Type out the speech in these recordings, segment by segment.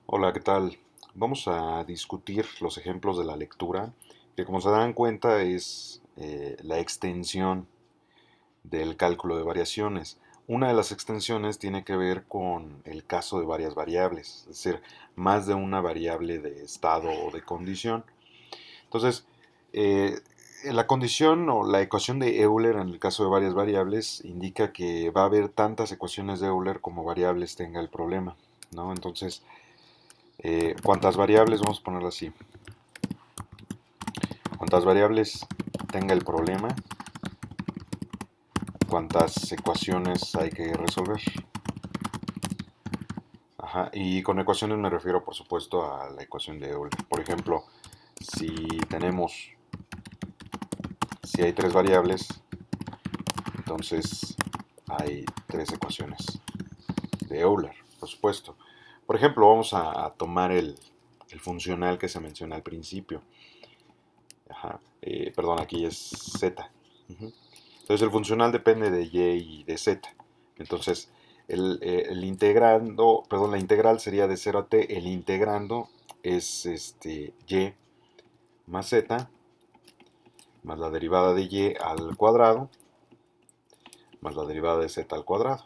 Hola, ¿qué tal? Vamos a discutir los ejemplos de la lectura, que como se dan cuenta es la extensión del cálculo de variaciones. Una de las extensiones tiene que ver con el caso de varias variables, es decir, más de una variable de estado o de condición. Entonces, eh, la condición o la ecuación de Euler en el caso de varias variables indica que va a haber tantas ecuaciones de Euler como variables tenga el problema, ¿no? Entonces, cuantas variables, vamos a ponerlo así, cuantas variables tenga el problema, cuántas ecuaciones hay que resolver. Ajá, y con ecuaciones me refiero, por supuesto, a la ecuación de Euler. Por ejemplo, si tenemos, si hay tres variables, entonces hay tres ecuaciones de Euler, por supuesto. Por ejemplo, vamos a tomar el funcional que se menciona al principio. Ajá, perdón, aquí es z. Ujú. Entonces el funcional depende de y y de z. Entonces el integrando, perdón, la integral sería de 0 a t. El integrando es y más z más la derivada de y al cuadrado más la derivada de z al cuadrado.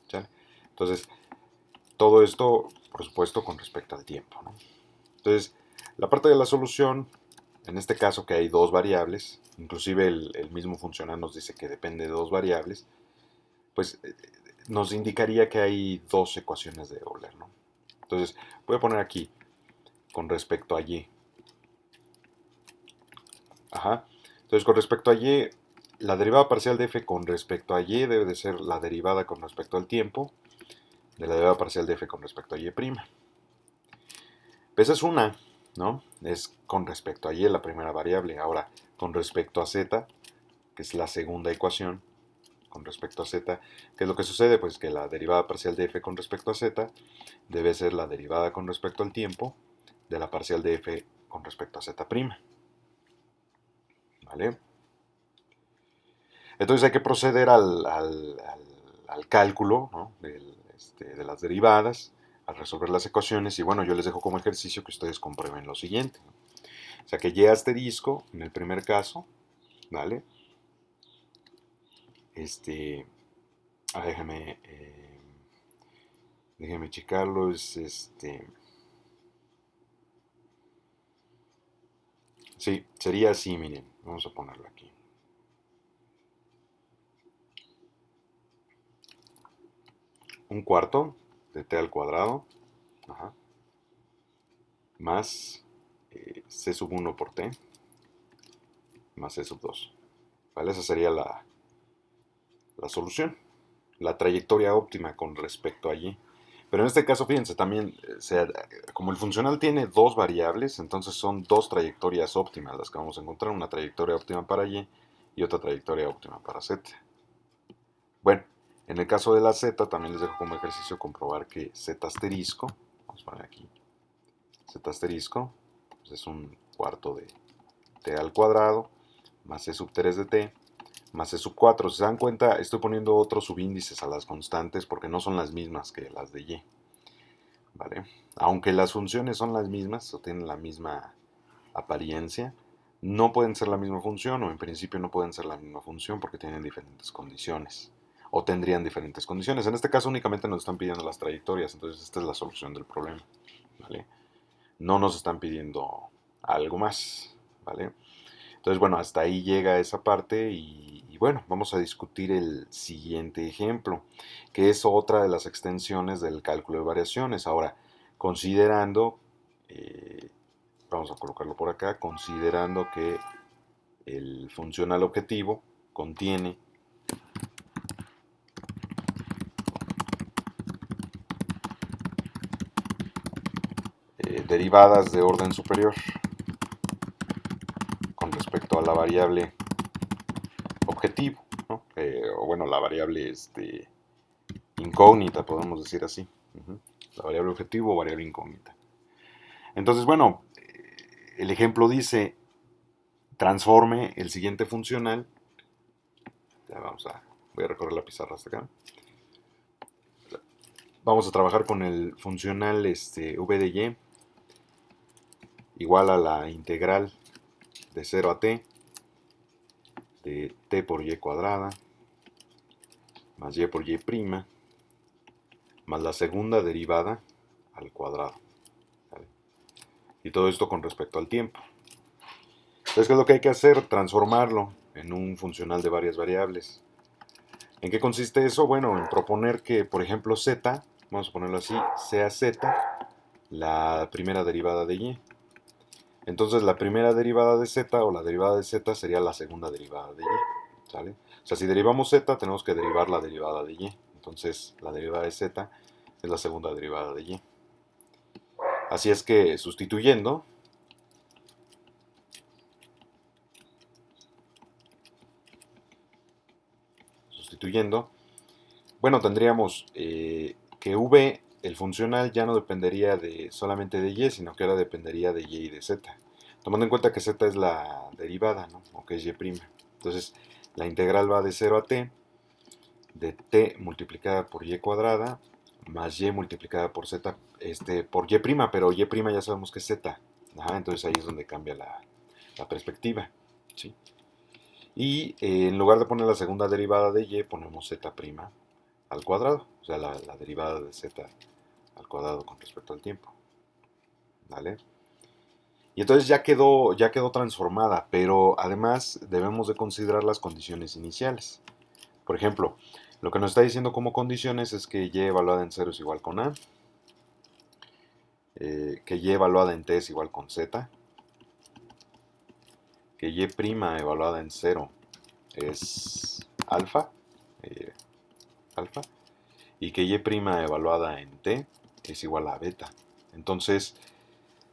¿Sale? Entonces todo esto, por supuesto, con respecto al tiempo, ¿no? Entonces la parte de la solución, en este caso que hay dos variables, inclusive el mismo funcional nos dice que depende de dos variables, pues nos indicaría que hay dos ecuaciones de Euler, ¿no? Entonces, voy a poner aquí con respecto a y. Ajá. Entonces, con respecto a y, la derivada parcial de f con respecto a y debe de ser la derivada con respecto al tiempo de la derivada parcial de f con respecto a y'. Esa es una, ¿no? Es con respecto a y, la primera variable. Ahora, con respecto a z, que es la segunda ecuación, con respecto a z, ¿qué es lo que sucede? Pues que la derivada parcial de f con respecto a z debe ser la derivada con respecto al tiempo de la parcial de f con respecto a z'. ¿Vale? Entonces hay que proceder al cálculo, ¿no? De las derivadas, al resolver las ecuaciones, y bueno, yo les dejo como ejercicio que ustedes comprueben lo siguiente, ¿no? O sea que y asterisco, en el primer caso, ¿vale? Este, déjame, déjame checarlo, sí, sería así, miren, vamos a ponerlo aquí. Un cuarto de t al cuadrado, ajá, más c sub 1 por t, más c sub 2. ¿Vale? Esa sería la solución, la trayectoria óptima con respecto a y. Pero en este caso, fíjense, también, como el funcional tiene dos variables, entonces son dos trayectorias óptimas las que vamos a encontrar, una trayectoria óptima para y otra trayectoria óptima para z. Bueno, en el caso de la z, también les dejo como ejercicio comprobar que z asterisco, vamos a poner aquí, z asterisco, pues es un cuarto de t al cuadrado, más c sub 3 de t, más c sub 4. Si se dan cuenta, estoy poniendo otros subíndices a las constantes porque no son las mismas que las de y. ¿Vale? Aunque las funciones son las mismas o tienen la misma apariencia, no pueden ser la misma función o en principio no pueden ser la misma función porque tienen diferentes condiciones o tendrían diferentes condiciones. En este caso únicamente nos están pidiendo las trayectorias, entonces esta es la solución del problema. ¿Vale? No nos están pidiendo algo más. ¿Vale? Entonces, bueno, hasta ahí llega esa parte y bueno, vamos a discutir el siguiente ejemplo, que es otra de las extensiones del cálculo de variaciones. Ahora, considerando, eh, vamos a colocarlo por acá, considerando que el funcional objetivo contiene derivadas de orden superior con respecto a la variable objetivo, ¿no? O bueno, la variable incógnita, podemos decir así. La variable objetivo o variable incógnita. Entonces, bueno, el ejemplo dice, transforme el siguiente funcional. Ya voy a recorrer la pizarra hasta acá. Vamos a trabajar con el funcional v de y igual a la integral de 0 a t de t por y cuadrada más y por y prima más la segunda derivada al cuadrado. ¿Vale? Y todo esto con respecto al tiempo. Entonces, ¿qué es lo que hay que hacer? Transformarlo en un funcional de varias variables. ¿En qué consiste eso? Bueno, en proponer que, por ejemplo, z, vamos a ponerlo así, sea z la primera derivada de y. Entonces, la primera derivada de z o la derivada de z sería la segunda derivada de y. ¿Sale? O sea, si derivamos z, tenemos que derivar la derivada de y. Entonces, la derivada de z es la segunda derivada de y. Así es que, sustituyendo, bueno, tendríamos que v, el funcional, ya no dependería solamente de y, sino que ahora dependería de y de z. Tomando en cuenta que z es la derivada, ¿no? O que es y'. Entonces, la integral va de 0 a t, de t multiplicada por y cuadrada, más y multiplicada por z, por y', pero y' ya sabemos que es z. Ajá, entonces ahí es donde cambia la perspectiva, ¿sí? Y en lugar de poner la segunda derivada de y, ponemos z' al cuadrado, o sea, la derivada de z al cuadrado con respecto al tiempo. ¿Vale? Y entonces ya quedó transformada, pero además debemos de considerar las condiciones iniciales. Por ejemplo, lo que nos está diciendo como condiciones es que y evaluada en 0 es igual con a, que y evaluada en t es igual con z, que y' evaluada en 0 es alfa, alfa, y que y' evaluada en t es igual a beta. Entonces,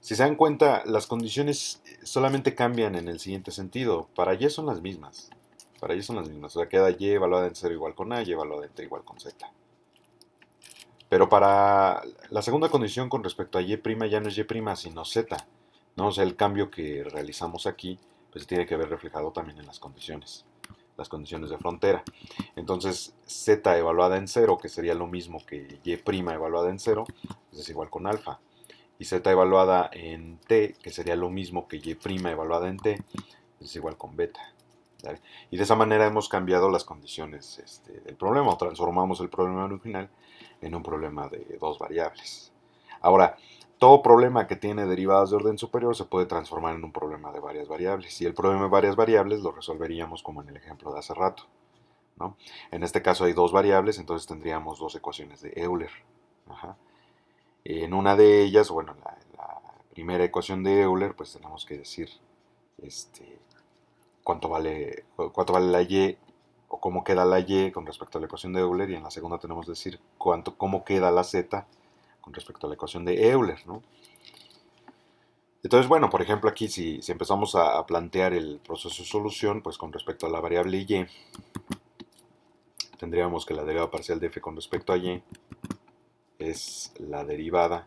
si se dan cuenta, las condiciones solamente cambian en el siguiente sentido. Para y son las mismas. Para y son las mismas. O sea, queda y evaluada en 0 igual con a, y evaluada en t igual con z. Pero para la segunda condición con respecto a y' ya no es y', sino z. ¿No? O sea, el cambio que realizamos aquí pues tiene que ver reflejado también en las condiciones de frontera. Entonces, z evaluada en 0, que sería lo mismo que y' evaluada en 0, pues es igual con alfa. Y z evaluada en t, que sería lo mismo que y' evaluada en t, es igual con beta. ¿Vale? Y de esa manera hemos cambiado las condiciones del problema, o transformamos el problema original en un problema de dos variables. Ahora, todo problema que tiene derivadas de orden superior se puede transformar en un problema de varias variables. Y el problema de varias variables lo resolveríamos como en el ejemplo de hace rato, ¿no? En este caso hay dos variables, entonces tendríamos dos ecuaciones de Euler. Ajá. En una de ellas, bueno, la primera ecuación de Euler, pues tenemos que decir cuánto vale la y o cómo queda la y con respecto a la ecuación de Euler, y en la segunda tenemos que decir cómo queda la z con respecto a la ecuación de Euler, ¿no? Entonces, bueno, por ejemplo, aquí si empezamos a plantear el proceso de solución, pues con respecto a la variable y, tendríamos que la derivada parcial de f con respecto a y es la derivada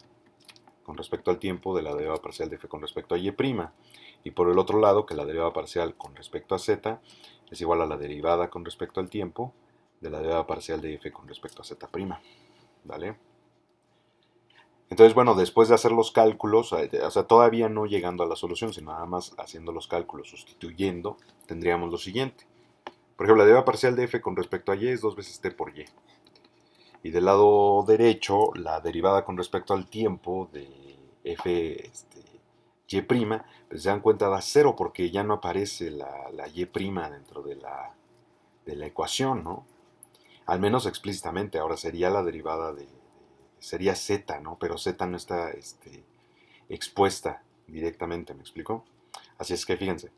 con respecto al tiempo de la derivada parcial de f con respecto a y'. Y por el otro lado, que la derivada parcial con respecto a z es igual a la derivada con respecto al tiempo de la derivada parcial de f con respecto a z'. ¿Vale? Entonces, bueno, después de hacer los cálculos, o sea, todavía no llegando a la solución, sino nada más haciendo los cálculos, sustituyendo, tendríamos lo siguiente. Por ejemplo, la derivada parcial de f con respecto a y es 2 veces t por y. Y del lado derecho, la derivada con respecto al tiempo de f y', pues se dan cuenta da 0 porque ya no aparece la y' dentro de la ecuación, ¿no? Al menos explícitamente, ahora sería la derivada sería z, ¿no? Pero z no está expuesta directamente, ¿me explico? Así es que fíjense,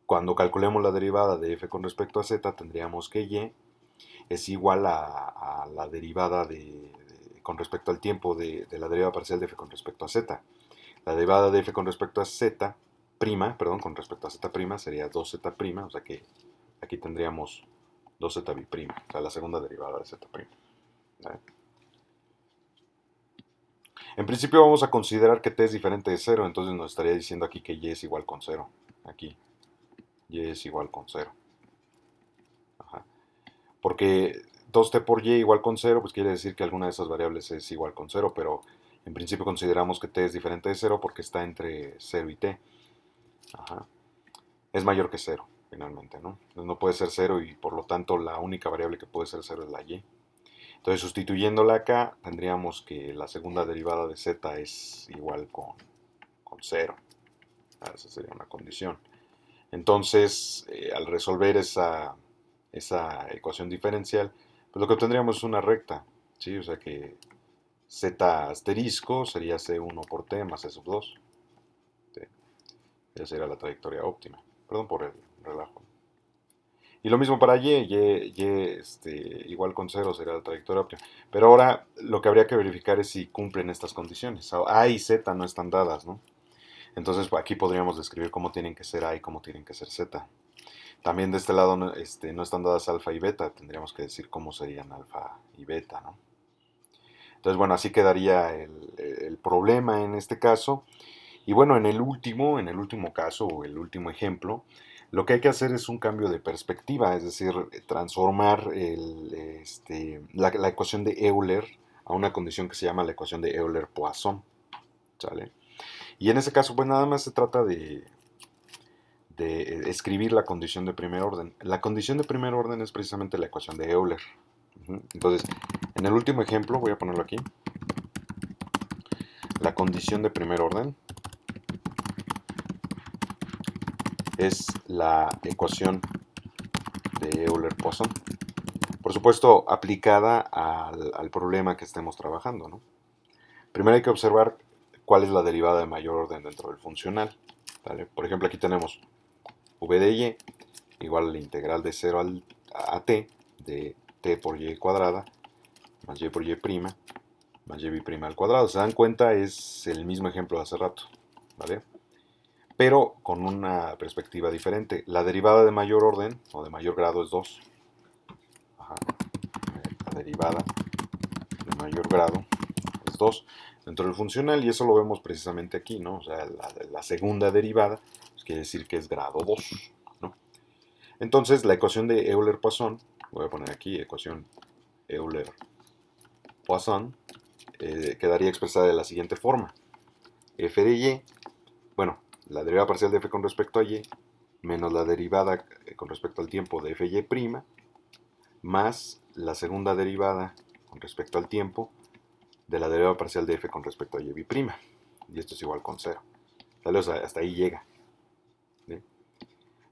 cuando calculemos la derivada de f con respecto a z, tendríamos que y es igual a la derivada con respecto al tiempo de la derivada parcial de f con respecto a z. La derivada de f con respecto a z', perdón, con respecto a z' sería 2z', o sea que aquí tendríamos 2z b', o sea, la segunda derivada de z'. ¿Vale? En principio vamos a considerar que t es diferente de 0, entonces nos estaría diciendo aquí que y es igual con 0. Aquí, y es igual con 0. Ajá. Porque 2t por y igual con 0, pues quiere decir que alguna de esas variables es igual con 0, pero en principio consideramos que t es diferente de 0 porque está entre 0 y t. Ajá. Es mayor que 0, finalmente, ¿no? Entonces no puede ser 0 y por lo tanto la única variable que puede ser 0 es la y. Entonces sustituyéndola acá, tendríamos que la segunda derivada de z es igual con 0. Esa sería una condición. Entonces, al resolver esa ecuación diferencial, pues lo que obtendríamos es una recta, ¿sí? O sea que z asterisco sería c1 por t más c sub 2. ¿Sí? Esa sería la trayectoria óptima. Perdón por el relajo. Y lo mismo para igual con 0 sería la trayectoria óptima. Pero ahora lo que habría que verificar es si cumplen estas condiciones. A y z no están dadas, ¿no? Entonces aquí podríamos describir cómo tienen que ser A y cómo tienen que ser Z. También de este lado no están dadas alfa y beta, tendríamos que decir cómo serían alfa y beta, ¿no? Entonces, bueno, así quedaría el problema en este caso. Y bueno, en el último caso o el último ejemplo, lo que hay que hacer es un cambio de perspectiva, es decir, transformar la ecuación de Euler a una condición que se llama la ecuación de Euler-Poisson, ¿sale? Y en ese caso, pues nada más se trata de escribir la condición de primer orden. La condición de primer orden es precisamente la ecuación de Euler. Entonces, en el último ejemplo, voy a ponerlo aquí, la condición de primer orden es la ecuación de Euler-Poisson. Por supuesto, aplicada al problema que estemos trabajando, ¿no? Primero hay que observar cuál es la derivada de mayor orden dentro del funcional, ¿vale? Por ejemplo, aquí tenemos v de y igual a la integral de 0 a t de t por y cuadrada más y por y prima más y prima al cuadrado. ¿Se dan cuenta? Es el mismo ejemplo de hace rato, ¿vale? Pero con una perspectiva diferente. La derivada de mayor orden o de mayor grado es 2. Ajá. La derivada de mayor grado es 2 dentro del funcional y eso lo vemos precisamente aquí, ¿no? O sea, la segunda derivada pues quiere decir que es grado 2, ¿no? Entonces, la ecuación de Euler-Poisson, voy a poner aquí ecuación Euler-Poisson, quedaría expresada de la siguiente forma. F de y, bueno, la derivada parcial de f con respecto a y, menos la derivada con respecto al tiempo de f y prima, más la segunda derivada con respecto al tiempo de la derivada parcial de f con respecto a y prima. Y esto es igual con 0. ¿Sale? O sea, hasta ahí llega. ¿Sí?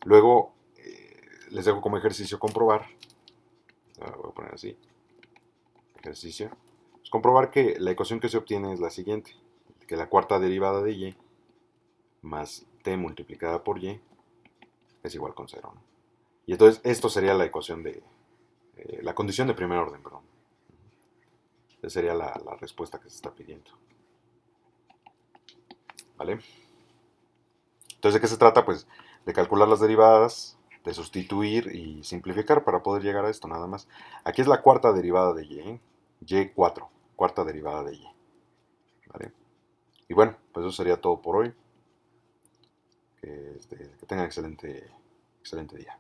Luego, les dejo como ejercicio comprobar. Voy a poner así. Ejercicio. Pues comprobar que la ecuación que se obtiene es la siguiente. Que la cuarta derivada de y más t multiplicada por y es igual con 0, ¿no? Y entonces esto sería la ecuación de, la condición de primer orden, perdón. Esa sería la respuesta que se está pidiendo. ¿Vale? Entonces, ¿de qué se trata? Pues de calcular las derivadas, de sustituir y simplificar para poder llegar a esto, nada más. Aquí es la cuarta derivada de y, ¿eh? Y4, cuarta derivada de y. ¿Vale? Y bueno, pues eso sería todo por hoy. Que tengan excelente día.